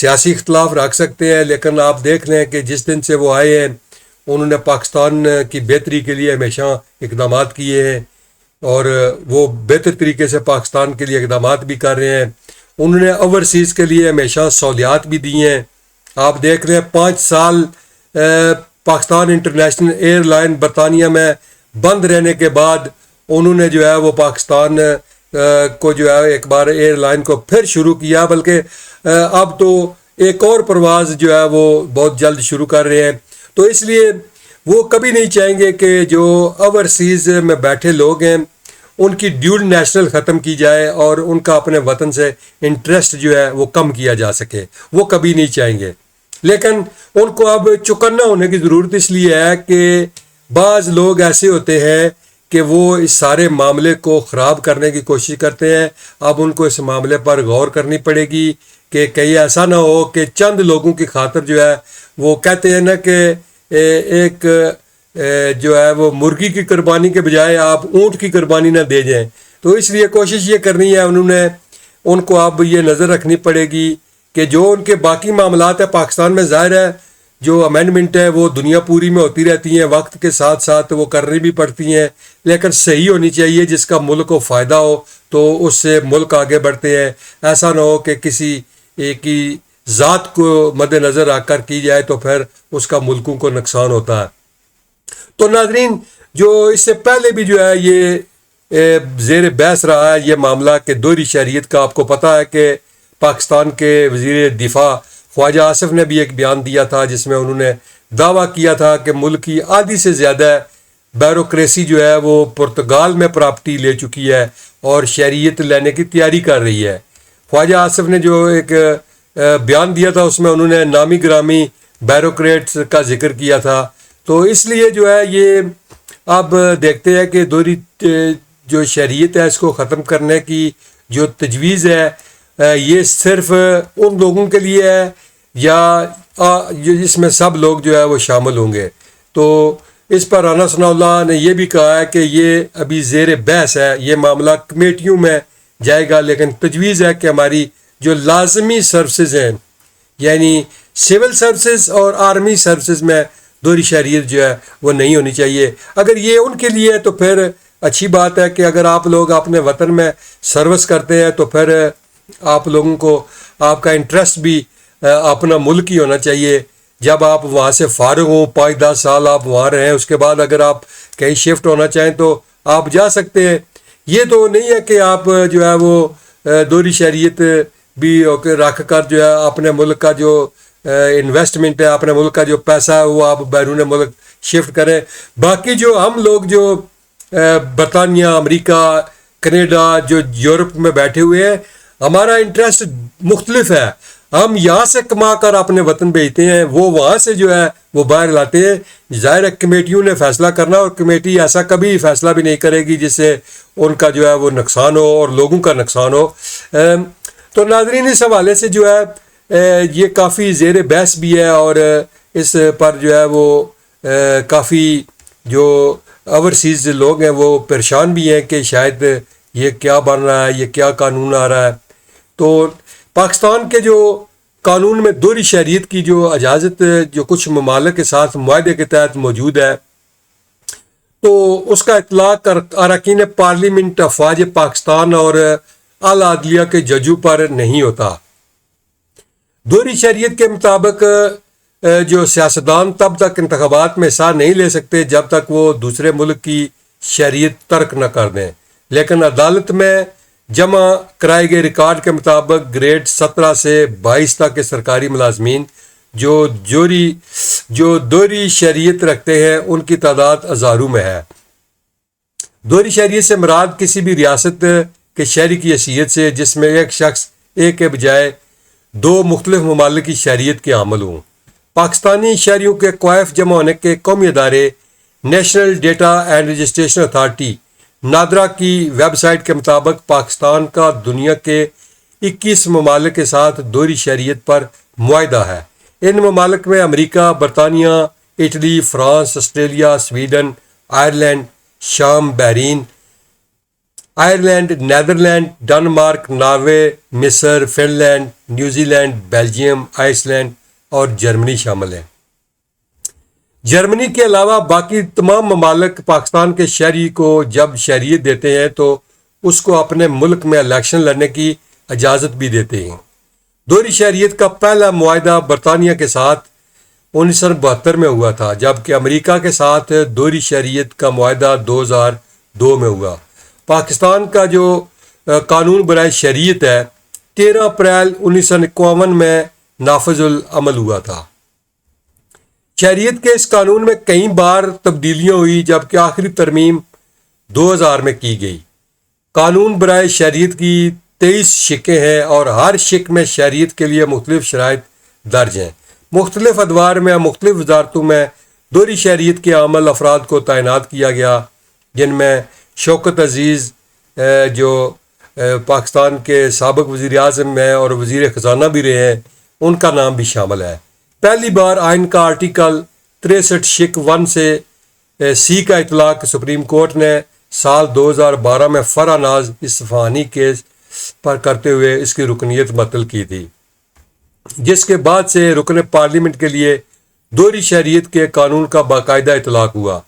سیاسی اختلاف رکھ سکتے ہیں، لیکن آپ دیکھ لیں کہ جس دن سے وہ آئے ہیں انہوں نے پاکستان کی بہتری کے لیے ہمیشہ اقدامات کیے ہیں، اور وہ بہتر طریقے سے پاکستان کے لیے اقدامات بھی کر رہے ہیں۔ انہوں نے اوورسیز کے لیے ہمیشہ سہولیات بھی دی ہیں۔ آپ دیکھ لیں 5 سال پاکستان انٹرنیشنل ایئر لائن برطانیہ میں بند رہنے کے بعد انہوں نے جو ہے وہ پاکستان کو جو ہے ایک بار ایئر لائن کو پھر شروع کیا، بلکہ اب تو ایک اور پرواز جو ہے وہ بہت جلد شروع کر رہے ہیں۔ تو اس لیے وہ کبھی نہیں چاہیں گے کہ جو اوورسیز میں بیٹھے لوگ ہیں ان کی ڈیول نیشنل ختم کی جائے اور ان کا اپنے وطن سے انٹرسٹ جو ہے وہ کم کیا جا سکے، وہ کبھی نہیں چاہیں گے۔ لیکن ان کو اب چوکنا ہونے کی ضرورت اس لیے ہے کہ بعض لوگ ایسے ہوتے ہیں کہ وہ اس سارے معاملے کو خراب کرنے کی کوشش کرتے ہیں۔ اب ان کو اس معاملے پر غور کرنی پڑے گی کہ کہیں ایسا نہ ہو کہ چند لوگوں کی خاطر جو ہے وہ کہتے ہیں نا کہ ایک جو ہے وہ مرغی کی قربانی کے بجائے آپ اونٹ کی قربانی نہ دے جائیں۔ تو اس لیے کوشش یہ کرنی ہے ان کو اب یہ نظر رکھنی پڑے گی کہ جو ان کے باقی معاملات ہیں پاکستان میں، ظاہر ہے جو امینڈمنٹ ہے وہ دنیا پوری میں ہوتی رہتی ہیں، وقت کے ساتھ ساتھ وہ کرنی بھی پڑتی ہیں، لیکن صحیح ہونی چاہیے، جس کا ملک کو فائدہ ہو تو اس سے ملک آگے بڑھتے ہیں۔ ایسا نہ ہو کہ کسی ایک ہی ذات کو مد نظر رکھ کر کی جائے تو پھر اس کا ملکوں کو نقصان ہوتا ہے۔ تو ناظرین، جو اس سے پہلے بھی جو ہے یہ زیر بحث رہا ہے یہ معاملہ کہ دوہری شہریت کا، آپ کو پتہ ہے کہ پاکستان کے وزیر دفاع خواجہ آصف نے بھی ایک بیان دیا تھا جس میں انہوں نے دعویٰ کیا تھا کہ ملک کی آدھی سے زیادہ بیوروکریسی جو ہے وہ پرتگال میں پراپرٹی لے چکی ہے اور شہریت لینے کی تیاری کر رہی ہے۔ خواجہ آصف نے جو ایک بیان دیا تھا اس میں انہوں نے نامی گرامی بیوروکریٹس کا ذکر کیا تھا۔ تو اس لیے جو ہے یہ اب دیکھتے ہیں کہ دوہری جو شہریت ہے اس کو ختم کرنے کی جو تجویز ہے یہ صرف ان لوگوں کے لیے ہے یا جس میں سب لوگ جو ہے وہ شامل ہوں گے۔ تو اس پر رانا ثناء اللہ نے یہ بھی کہا ہے کہ یہ ابھی زیر بحث ہے، یہ معاملہ کمیٹیوں میں جائے گا، لیکن تجویز ہے کہ ہماری جو لازمی سروسز ہیں یعنی سول سروسز اور آرمی سروسز میں دوہری شہریت جو ہے وہ نہیں ہونی چاہیے۔ اگر یہ ان کے لیے ہے تو پھر اچھی بات ہے کہ اگر آپ لوگ اپنے وطن میں سروس کرتے ہیں تو پھر آپ لوگوں کو آپ کا انٹرسٹ بھی اپنا ملک ہی ہونا چاہیے۔ جب آپ وہاں سے فارغ ہوں 5-10 سال آپ وہاں رہیں، اس کے بعد اگر آپ کہیں شفٹ ہونا چاہیں تو آپ جا سکتے ہیں۔ یہ تو نہیں ہے کہ آپ جو ہے وہ دوہری شہریت بھی رکھ کر جو ہے اپنے ملک کا جو انویسٹمنٹ ہے، اپنے ملک کا جو پیسہ ہے وہ آپ بیرون ملک شفٹ کریں۔ باقی جو ہم لوگ جو برطانیہ، امریکہ، کینیڈا، جو یورپ میں بیٹھے ہوئے ہیں، ہمارا انٹرسٹ مختلف ہے۔ ہم یہاں سے کما کر اپنے وطن بھیجتے ہیں، وہ وہاں سے جو ہے وہ باہر لاتے ہیں۔ ظاہر ہے کمیٹیوں نے فیصلہ کرنا، اور کمیٹی ایسا کبھی فیصلہ بھی نہیں کرے گی جس سے ان کا جو ہے وہ نقصان ہو اور لوگوں کا نقصان ہو۔ تو ناظرین، اس حوالے سے جو ہے یہ کافی زیر بحث بھی ہے، اور اس پر جو ہے وہ کافی جو اوورسیز لوگ ہیں وہ پریشان بھی ہیں کہ شاید یہ کیا بن رہا ہے، یہ کیا قانون آ رہا ہے۔ تو پاکستان کے جو قانون میں دوہری شہریت کی جو اجازت جو کچھ ممالک کے ساتھ معاہدے کے تحت موجود ہے، تو اس کا اطلاق اراکین پارلیمنٹ، افواج پاکستان اور اعلیٰ عدلیہ کے ججوں پر نہیں ہوتا۔ دوہری شہریت کے مطابق جو سیاستدان تب تک انتخابات میں حصہ نہیں لے سکتے جب تک وہ دوسرے ملک کی شہریت ترک نہ کر دیں، لیکن عدالت میں جمع کرائے گئے ریکارڈ کے مطابق گریڈ 17 سے 22 تک کے سرکاری ملازمین جو دوہری شہریت رکھتے ہیں ان کی تعداد ہزاروں میں ہے۔ دوہری شہریت سے مراد کسی بھی ریاست کے شہری کی حیثیت سے جس میں ایک شخص ایک کے بجائے 2 مختلف ممالک کی شہریت کے حامل ہوں۔ پاکستانی شہریوں کے کوائف جمع ہونے کے قومی ادارے national data and registration authority NADRA کی ویب سائٹ کے مطابق پاکستان کا دنیا کے 21 ممالک کے ساتھ دوہری شہریت پر معاہدہ ہے۔ ان ممالک میں امریکہ، برطانیہ، Italy, France, Australia, Sweden, Ireland, شام، بحرین، آئرلینڈ، نیدرلینڈ، ڈنمارک، ناروے، مصر، Finland, New Zealand, Belgium, Iceland اور جرمنی شامل ہیں۔ جرمنی کے علاوہ باقی تمام ممالک پاکستان کے شہری کو جب شہریت دیتے ہیں تو اس کو اپنے ملک میں الیکشن لڑنے کی اجازت بھی دیتے ہیں۔ دوہری شہریت کا پہلا معاہدہ برطانیہ کے ساتھ 1972 میں ہوا تھا، جبکہ امریکہ کے ساتھ دوہری شہریت کا معاہدہ 2002 میں ہوا۔ پاکستان کا جو قانون برائے شہریت ہے 13 اپریل 1951 میں نافذ العمل ہوا تھا۔ شہریت کے اس قانون میں کئی بار تبدیلیاں ہوئی، جبکہ آخری ترمیم 2000 میں کی گئی۔ قانون برائے شہریت کی 23 شقیں ہیں اور ہر شق میں شہریت کے لیے مختلف شرائط درج ہیں۔ مختلف ادوار میں مختلف وزارتوں میں دوہری شہریت کے عامل افراد کو تعینات کیا گیا، جن میں شوکت عزیز جو پاکستان کے سابق وزیر اعظم ہیں اور وزیر خزانہ بھی رہے ہیں، ان کا نام بھی شامل ہے۔ پہلی بار آئین کا آرٹیکل 63 شق 1 سے سی کا اطلاق سپریم کورٹ نے سال 2012 میں فرع ناز اصفہانی کیس پر کرتے ہوئے اس کی رکنیت معطل کی تھی، جس کے بعد سے رکن پارلیمنٹ کے لیے دوہری شہریت کے قانون کا باقاعدہ اطلاق ہوا۔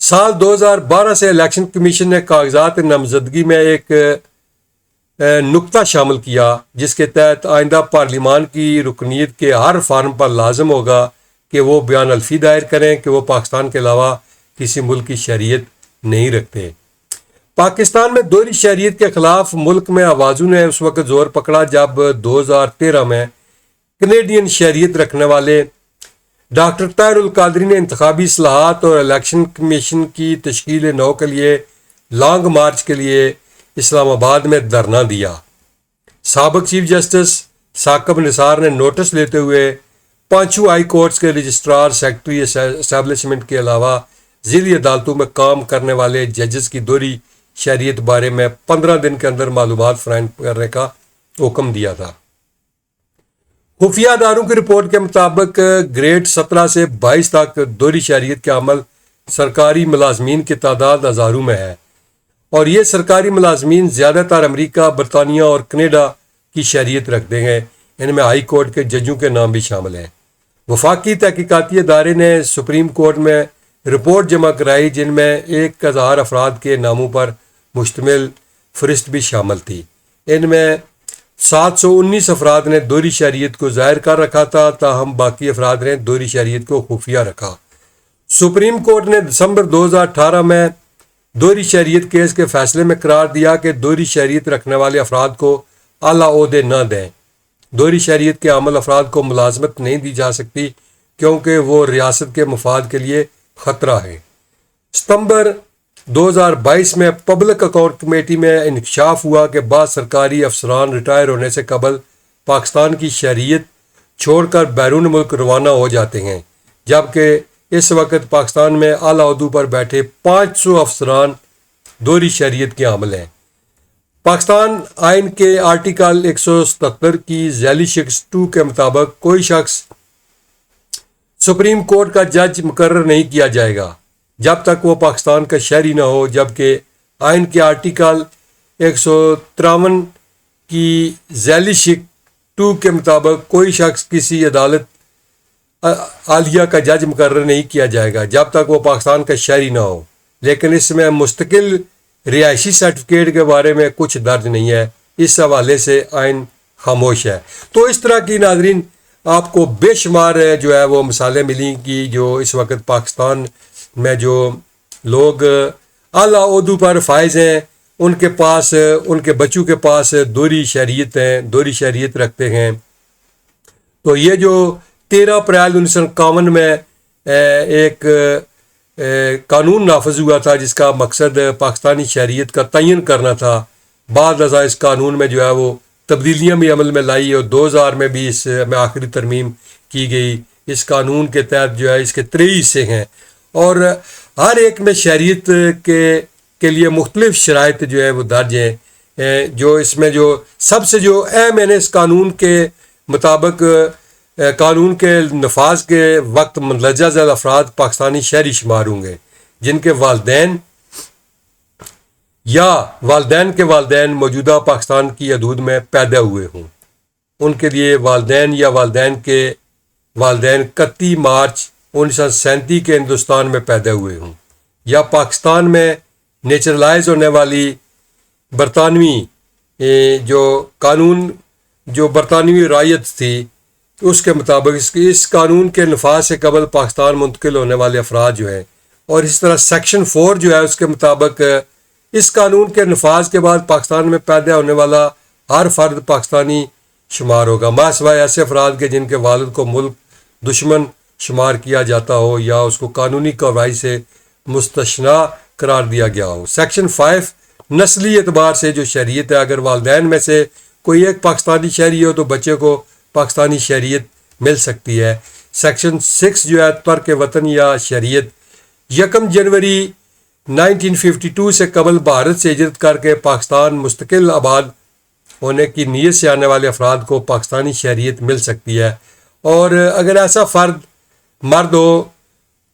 سال 2012 سے الیکشن کمیشن نے کاغذات نامزدگی میں ایک نقطہ شامل کیا، جس کے تحت آئندہ پارلیمان کی رکنیت کے ہر فارم پر لازم ہوگا کہ وہ بیان الفی دائر کریں کہ وہ پاکستان کے علاوہ کسی ملک کی شہریت نہیں رکھتے۔ پاکستان میں دوہری شہریت کے خلاف ملک میں آوازوں نے اس وقت زور پکڑا جب 2013 میں کینیڈین شہریت رکھنے والے ڈاکٹر طاہر القادری نے انتخابی اصلاحات اور الیکشن کمیشن کی تشکیل نو کے لیے لانگ مارچ کے لیے اسلام آباد میں دھرنا دیا۔ سابق چیف جسٹس ثاقب نثار نے نوٹس لیتے ہوئے پانچوں ہائی کورٹس کے رجسٹرار، سیکرٹری اسٹیبلشمنٹ کے علاوہ ذیلی عدالتوں میں کام کرنے والے ججز کی دوہری شہریت بارے میں 15 دن کے اندر معلومات فراہم کرنے کا حکم دیا تھا۔ خفیہ اداروں کی رپورٹ کے مطابق گریڈ 17 سے 22 تک دوہری شہریت کے عمل سرکاری ملازمین کی تعداد ہزاروں میں ہے، اور یہ سرکاری ملازمین زیادہ تر امریکہ، برطانیہ اور کینیڈا کی شہریت رکھتے ہیں۔ ان میں ہائی کورٹ کے ججوں کے نام بھی شامل ہیں۔ وفاقی تحقیقاتی ادارے نے سپریم کورٹ میں رپورٹ جمع کرائی، جن میں 1000 افراد کے ناموں پر مشتمل فہرست بھی شامل تھی۔ ان میں 719 افراد نے دوہری شہریت کو ظاہر کر رکھا تھا، تاہم باقی افراد نے دوہری شہریت کو خفیہ رکھا۔ سپریم کورٹ نے دسمبر 2018 میں دوہری شہریت کیس کے فیصلے میں قرار دیا کہ دوہری شہریت رکھنے والے افراد کو اعلیٰ عہدے نہ دیں۔ دوہری شہریت کے عامل افراد کو ملازمت نہیں دی جا سکتی کیونکہ وہ ریاست کے مفاد کے لیے خطرہ ہے۔ ستمبر 2022 میں پبلک اکاؤنٹ کمیٹی میں انکشاف ہوا کہ بعض سرکاری افسران ریٹائر ہونے سے قبل پاکستان کی شہریت چھوڑ کر بیرون ملک روانہ ہو جاتے ہیں، جبکہ اس وقت پاکستان میں اعلیٰ عہدوں پر بیٹھے 500 افسران دوہری شہریت کے حامل ہیں۔ پاکستان آئین کے آرٹیکل 177 کی ذیلی شق 2 کے مطابق کوئی شخص سپریم کورٹ کا جج مقرر نہیں کیا جائے گا جب تک وہ پاکستان کا شہری نہ ہو، جبکہ آئین کے آرٹیکل 153 کی ذیلی شق 2 کے مطابق کوئی شخص کسی عدالت عالیہ کا جج مقرر نہیں کیا جائے گا جب تک وہ پاکستان کا شہری نہ ہو، لیکن اس میں مستقل رہائشی سرٹیفکیٹ کے بارے میں کچھ درج نہیں ہے۔ اس حوالے سے آئین خاموش ہے۔ تو اس طرح کی ناظرین آپ کو بے شمار جو ہے وہ مثالیں ملیں کہ جو اس وقت پاکستان میں جو لوگ اعلیٰ عہدوں پر فائز ہیں، ان کے پاس، ان کے بچوں کے پاس دوہری شہریت ہیں، دوہری شہریت رکھتے ہیں۔ تو یہ جو 13 اپریل 1951 میں ایک قانون نافذ ہوا تھا جس کا مقصد پاکستانی شہریت کا تعین کرنا تھا، بعد ازاں اس قانون میں جو ہے وہ تبدیلیاں بھی عمل میں لائی اور 2000 میں بھی اس میں آخری ترمیم کی گئی۔ اس قانون کے تحت جو ہے اس کے 23 حصے ہیں اور ہر ایک میں شہریت کے لیے مختلف شرائط جو ہے وہ درج ہیں۔ جو اس میں جو سب سے جو اہم ہے اس قانون کے مطابق قانون کے نفاذ کے وقت مندرجہ ذیل افراد پاکستانی شہری شمار ہوں گے جن کے والدین یا والدین کے والدین موجودہ پاکستان کی حدود میں پیدا ہوئے ہوں، ان کے لیے والدین یا والدین کے والدین 31 مارچ 1937 کے ہندوستان میں پیدا ہوئے ہوں، یا پاکستان میں نیچرلائز ہونے والی برطانوی جو قانون جو برطانوی رعیت تھی اس کے مطابق اس قانون کے نفاذ سے قبل پاکستان منتقل ہونے والے افراد جو ہیں، اور اس طرح سیکشن 4 جو ہے اس کے مطابق اس قانون کے نفاذ کے بعد پاکستان میں پیدا ہونے والا ہر فرد پاکستانی شمار ہوگا، ماں سوائے ایسے افراد کے جن کے والد کو ملک دشمن شمار کیا جاتا ہو یا اس کو قانونی کارروائی سے مستثنا قرار دیا گیا ہو۔ سیکشن 5 نسلی اعتبار سے جو شہریت ہے، اگر والدین میں سے کوئی ایک پاکستانی شہری ہو تو بچے کو پاکستانی شہریت مل سکتی ہے۔ سیکشن 6 جو ہے ترک وطن یا شہریت، 1 جنوری 1952 سے قبل بھارت سے ہجرت کر کے پاکستان مستقل آباد ہونے کی نیت سے آنے والے افراد کو پاکستانی شہریت مل سکتی ہے، اور اگر ایسا فرد مرد ہو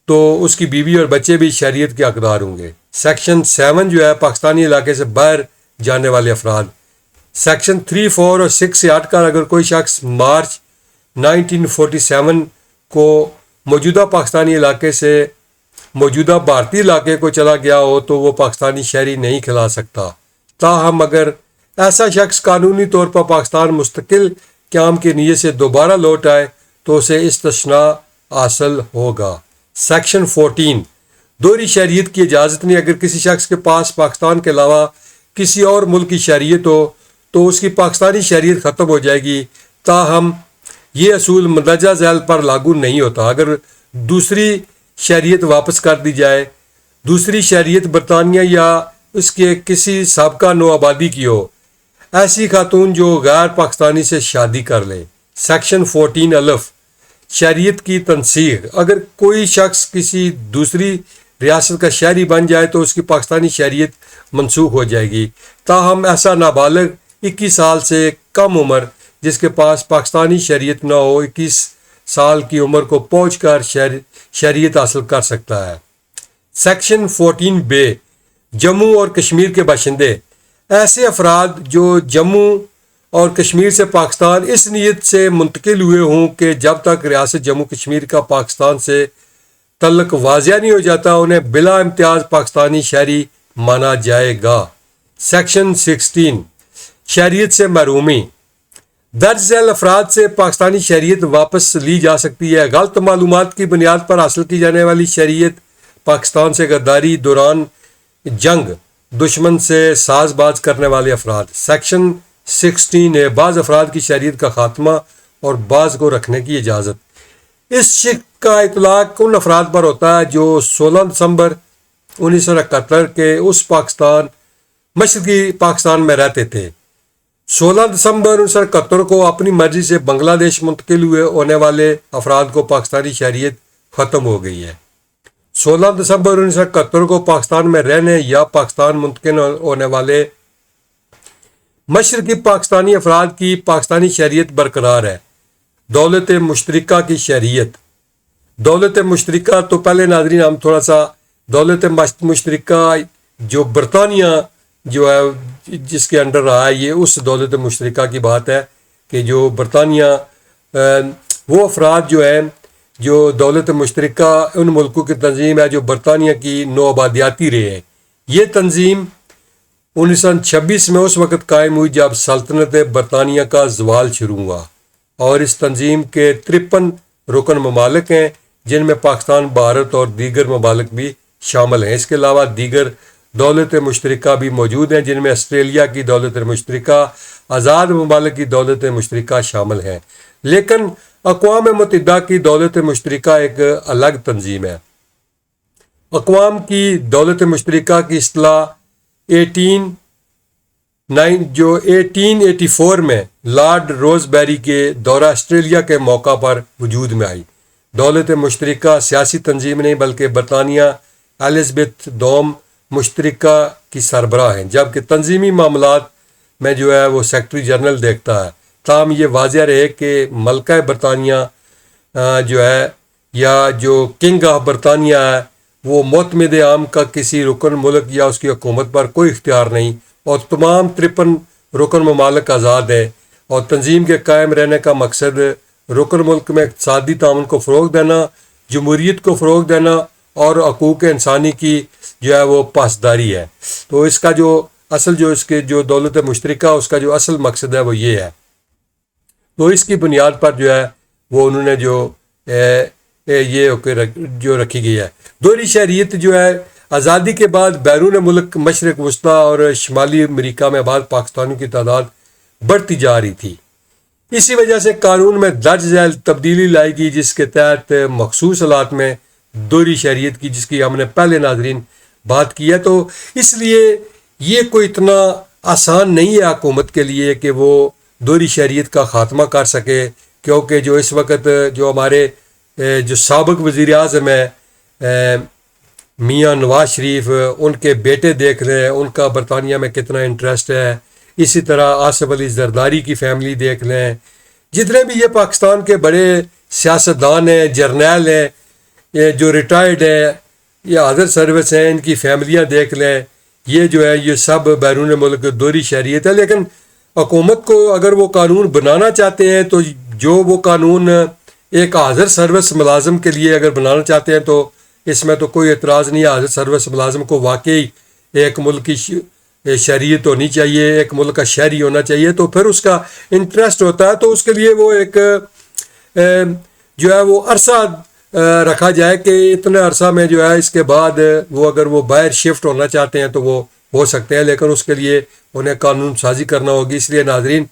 تو اس کی بیوی اور بچے بھی شہریت کے حقدار ہوں گے۔ سیکشن 7 جو ہے پاکستانی علاقے سے باہر جانے والے افراد، سیکشن 3، 4 اور 6 سے ہٹ کر اگر کوئی شخص مارچ 1947 کو موجودہ پاکستانی علاقے سے موجودہ بھارتی علاقے کو چلا گیا ہو تو وہ پاکستانی شہری نہیں کھلا سکتا، تاہم اگر ایسا شخص قانونی طور پر پاکستان مستقل قیام کی نیت سے دوبارہ لوٹ آئے تو اسے استثناء حاصل ہوگا۔ سیکشن 14 دوہری شہریت کی اجازت نہیں، اگر کسی شخص کے پاس پاکستان کے علاوہ کسی اور ملک کی شہریت ہو تو اس کی پاکستانی شہریت ختم ہو جائے گی، تاہم یہ اصول مندرجہ ذیل پر لاگو نہیں ہوتا۔ اگر دوسری شہریت واپس کر دی جائے، دوسری شہریت برطانیہ یا اس کے کسی سابقہ نو آبادی کی ہو، ایسی خاتون جو غیر پاکستانی سے شادی کر لے۔ سیکشن 14 الف شہریت کی تنسیخ، اگر کوئی شخص کسی دوسری ریاست کا شہری بن جائے تو اس کی پاکستانی شہریت منسوخ ہو جائے گی، تاہم ایسا نابالغ 21 سال سے کم عمر جس کے پاس پاکستانی شہریت نہ ہو 21 سال کی عمر کو پہنچ کر شہریت حاصل کر سکتا ہے۔ سیکشن 14 بے جموں اور کشمیر کے باشندے، ایسے افراد جو جموں اور کشمیر سے پاکستان اس نیت سے منتقل ہوئے ہوں کہ جب تک ریاست جموں کشمیر کا پاکستان سے تعلق واضح نہیں ہو جاتا انہیں بلا امتیاز پاکستانی شہری مانا جائے گا۔ سیکشن 16 شہریت سے محرومی، درج ذیل افراد سے پاکستانی شہریت واپس لی جا سکتی ہے۔ غلط معلومات کی بنیاد پر حاصل کی جانے والی شہریت، پاکستان سے غداری دوران جنگ، دشمن سے ساز باز کرنے والے افراد۔ سیکشن 16 ہے بعض افراد کی شہریت کا خاتمہ اور بعض کو رکھنے کی اجازت۔ اس شق کا اطلاق ان افراد پر ہوتا ہے جو 16 دسمبر 1971 کے اس پاکستان مشرقی پاکستان میں رہتے تھے۔ 16 دسمبر 1971 کو اپنی مرضی سے بنگلہ دیش منتقل ہونے والے افراد کو پاکستانی شہریت ختم ہو گئی ہے۔ 16 دسمبر 1971 کو پاکستان میں رہنے یا پاکستان منتقل ہونے والے مشرقی پاکستانی افراد کی پاکستانی شہریت برقرار ہے۔ دولت مشترکہ کی شہریت، دولت مشترکہ تو پہلے ناظرین ہم تھوڑا سا دولت مشترکہ جو برطانیہ جو ہے جس کے انڈر رہا ہے، یہ اس دولت مشترکہ کی بات ہے کہ جو برطانیہ وہ افراد جو ہیں جو دولت مشترکہ ان ملکوں کی تنظیم ہے جو برطانیہ کی نو آبادیاتی رہے ہیں۔ یہ تنظیم 1926 میں اس وقت قائم ہوئی جب سلطنت برطانیہ کا زوال شروع ہوا، اور اس تنظیم کے 53 رکن ممالک ہیں جن میں پاکستان، بھارت اور دیگر ممالک بھی شامل ہیں۔ اس کے علاوہ دیگر دولت مشترکہ بھی موجود ہیں جن میں آسٹریلیا کی دولت مشترکہ، آزاد ممالک کی دولت مشترکہ شامل ہیں، لیکن اقوام متحدہ کی دولت مشترکہ ایک الگ تنظیم ہے۔ اقوام کی دولت مشترکہ کی اصطلاح 1884 میں لارڈ روزبیری کے دورہ آسٹریلیا کے موقع پر وجود میں آئی۔ دولت مشترکہ سیاسی تنظیم نہیں بلکہ برطانیہ الزبتھ دوم مشترکہ کی سربراہ ہیں، جبکہ تنظیمی معاملات میں جو ہے وہ سیکرٹری جنرل دیکھتا ہے۔ تاہم یہ واضح رہے کہ ملکہ برطانیہ جو ہے یا جو کنگ آف برطانیہ ہے وہ معتمد عام کا کسی رکن ملک یا اس کی حکومت پر کوئی اختیار نہیں، اور تمام 53 رکن ممالک آزاد ہیں، اور تنظیم کے قائم رہنے کا مقصد رکن ملک میں اقتصادی تعاون کو فروغ دینا، جمہوریت کو فروغ دینا اور حقوق انسانی کی جو ہے وہ پاسداری ہے۔ تو اس کا جو اصل جو اس کے جو دولت مشترکہ اس کا جو اصل مقصد ہے وہ یہ ہے۔ تو اس کی بنیاد پر جو ہے وہ انہوں نے جو یہ جو رکھی گئی ہے۔ دوہری شہریت جو ہے آزادی کے بعد بیرون ملک مشرق وسطیٰ اور شمالی امریکہ میں بعض پاکستانیوں کی تعداد بڑھتی جا رہی تھی۔ اسی وجہ سے قانون میں درج ذیل تبدیلی لائی گئی، جس کے تحت مخصوص حالات میں دوہری شہریت کی، جس کی ہم نے پہلے ناظرین بات کی ہے۔ تو اس لیے یہ کوئی اتنا آسان نہیں ہے حکومت کے لیے کہ وہ دوہری شہریت کا خاتمہ کر سکے، کیونکہ جو اس وقت جو ہمارے جو سابق وزیر اعظم ہیں میاں نواز شریف، ان کے بیٹے دیکھ لیں ان کا برطانیہ میں کتنا انٹرسٹ ہے، اسی طرح آصف علی زرداری کی فیملی دیکھ لیں، جتنے بھی یہ پاکستان کے بڑے سیاستدان ہیں، جرنیل ہیں، جو ریٹائرڈ ہیں یا ادر سروس ہیں، ان کی فیملیاں دیکھ لیں، یہ جو ہے یہ سب بیرون ملک دوہری شہریت ہے۔ لیکن حکومت کو اگر وہ قانون بنانا چاہتے ہیں تو جو وہ قانون ایک حاضر سروس ملازم کے لیے اگر بنانا چاہتے ہیں تو اس میں تو کوئی اعتراض نہیں ہے۔ حاضر سروس ملازم کو واقعی ایک ملک کی شہریت ہونی چاہیے، ایک ملک کا شہری ہونا چاہیے، تو پھر اس کا انٹرسٹ ہوتا ہے، تو اس کے لیے وہ ایک جو ہے وہ عرصہ رکھا جائے کہ اتنے عرصہ میں جو ہے اس کے بعد وہ اگر وہ باہر شفٹ ہونا چاہتے ہیں تو وہ ہو سکتے ہیں، لیکن اس کے لیے انہیں قانون سازی کرنا ہوگی۔ اس لیے ناظرین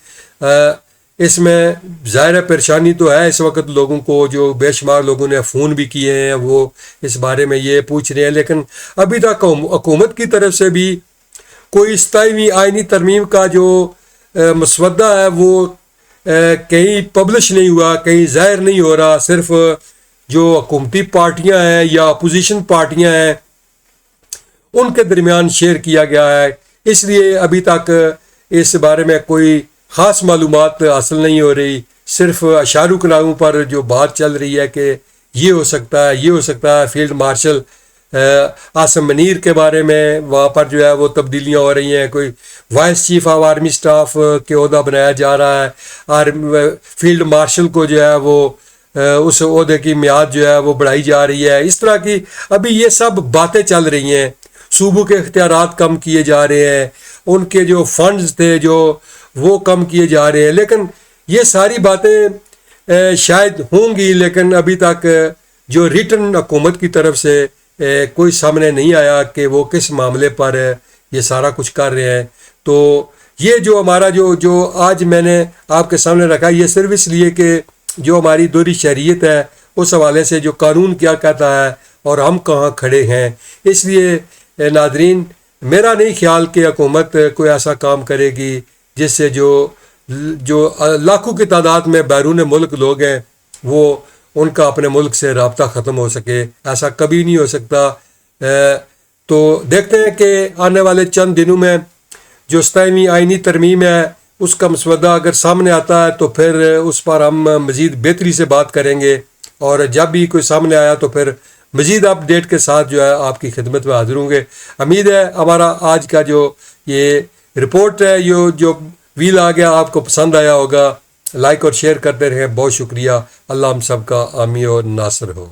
اس میں ظاہر پریشانی تو ہے اس وقت لوگوں کو، جو بے شمار لوگوں نے فون بھی کیے ہیں وہ اس بارے میں یہ پوچھ رہے ہیں، لیکن ابھی تک حکومت کی طرف سے بھی کوئی 27ویں آئینی ترمیم کا جو مسودہ ہے وہ کہیں پبلش نہیں ہوا، کہیں ظاہر نہیں ہو رہا، صرف جو حکومتی پارٹیاں ہیں یا اپوزیشن پارٹیاں ہیں ان کے درمیان شیئر کیا گیا ہے۔ اس لیے ابھی تک اس بارے میں کوئی خاص معلومات حاصل نہیں ہو رہی، صرف اشاروں کلاموں پر جو بات چل رہی ہے کہ یہ ہو سکتا ہے، یہ ہو سکتا ہے۔ فیلڈ مارشل عاصم منیر کے بارے میں وہاں پر جو ہے وہ تبدیلیاں ہو رہی ہیں، کوئی vice chief of army staff کے عہدہ بنایا جا رہا ہے، فیلڈ مارشل کو جو ہے وہ اس عہدے کی میعاد جو ہے وہ بڑھائی جا رہی ہے۔ اس طرح کی ابھی یہ سب باتیں چل رہی ہیں، صوبوں کے اختیارات کم کیے جا رہے ہیں، ان کے جو فنڈز تھے جو وہ کم کیے جا رہے ہیں، لیکن یہ ساری باتیں شاید ہوں گی، لیکن ابھی تک جو ریٹن حکومت کی طرف سے کوئی سامنے نہیں آیا کہ وہ کس معاملے پر یہ سارا کچھ کر رہے ہیں۔ تو یہ جو ہمارا جو آج میں نے آپ کے سامنے رکھا، یہ صرف اس لیے کہ جو ہماری دوہری شہریت ہے اس حوالے سے جو قانون کیا کہتا ہے اور ہم کہاں کھڑے ہیں، اس لیے ناظرین میرا نہیں خیال کہ حکومت کوئی ایسا کام کرے گی جس سے جو لاکھوں کی تعداد میں بیرون ملک لوگ ہیں وہ ان کا اپنے ملک سے رابطہ ختم ہو سکے، ایسا کبھی نہیں ہو سکتا۔ تو دیکھتے ہیں کہ آنے والے چند دنوں میں جو 27ویں آئینی ترمیم ہے اس کا مسودہ اگر سامنے آتا ہے تو پھر اس پر ہم مزید بہتری سے بات کریں گے، اور جب بھی کوئی سامنے آیا تو پھر مزید اپ ڈیٹ کے ساتھ جو ہے آپ کی خدمت میں حاضر ہوں گے۔ امید ہے ہمارا آج کا جو یہ رپورٹ ہے، یہ جو ویل آ گیا آپ کو پسند آیا ہوگا۔ لائک اور شیئر کرتے رہیں، بہت شکریہ۔ اللہ ہم سب کا حامی اور ناصر ہو۔